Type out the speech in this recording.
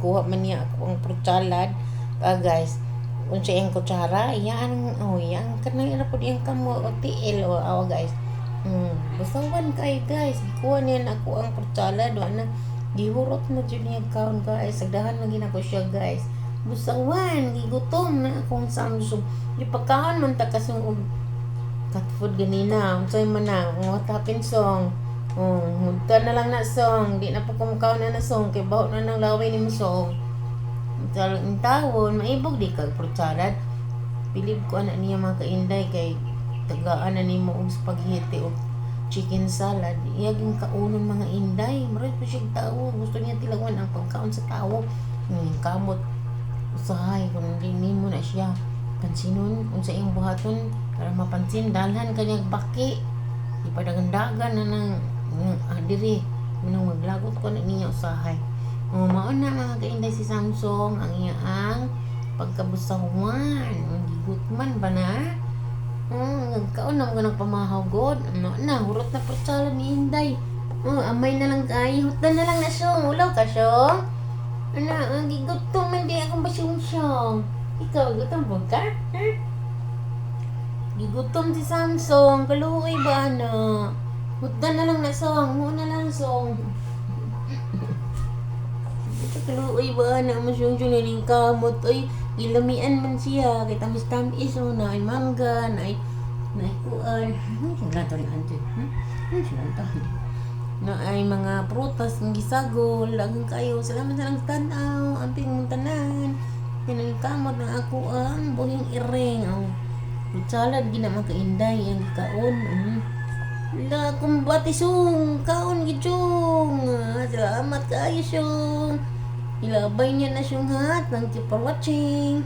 kuha man niya ako ang purchalad. Guys, unsa yung kutsara, iyaan, iyaan kanang ira po diyang kamo o tiil o awa guys. Busawan kay guys, gikuha niya na ako ang purchalad, na gihurot na dyan niya kaon guys, sagdahan na ginako siya guys. Busawan, gigutom na akong Samsung. Ipagkaon man ta kasung cat food ganina, unsay man na, what happened song. Munta na lang na song, di na po kumakaon na song, kay baho na ng laway ni mo song. Talang tawon, maibog di kag purchalad. Bilib ko anak niya mga kainday kay tagaan na nimo og spaghetti o chicken salad. Iyaging kaunon mga inday, maray pa siya tao, gusto niya tilawan ang pagkaon sa tao. Kamot usahay kung hindi nimo na siya pansinon unsa iyang buhaton para mapansin dalhan kanyang baki. Ipadagandagan na ng diri munang maglagot ko na niya usahay. Mao na mga kainday si Samsung ang iyaang pagkabusawan. Gigutman ba na? Nagkaon na mga pamahagod. Na, hurot na purchalad ni Inday. Amay na lang kayo. Hutan na lang na siyong. Ulaw ka siyong? Gigutom man di akong basyong siyong. Ikaw, gutom po ka? Gigutom si Samsung. Kaluoy ba na? Hutan na lang na siyong. Muna lang siyong. Kaluoy ba na masyong niling kamot ay ilamian man siya kay tamis-tamis na ay mangga na ay kuan sila to ni ante sila to na ay mga prutas ng gisagol lagang kayo salamat sa lang tanaw amping mong tanan niling kamot na ako ang buhing iring salad ginaman kainday ang kaon la kumbati sung kaon gijong salamat kayo sung ilabay niya na siyang hat. Thank you for watching.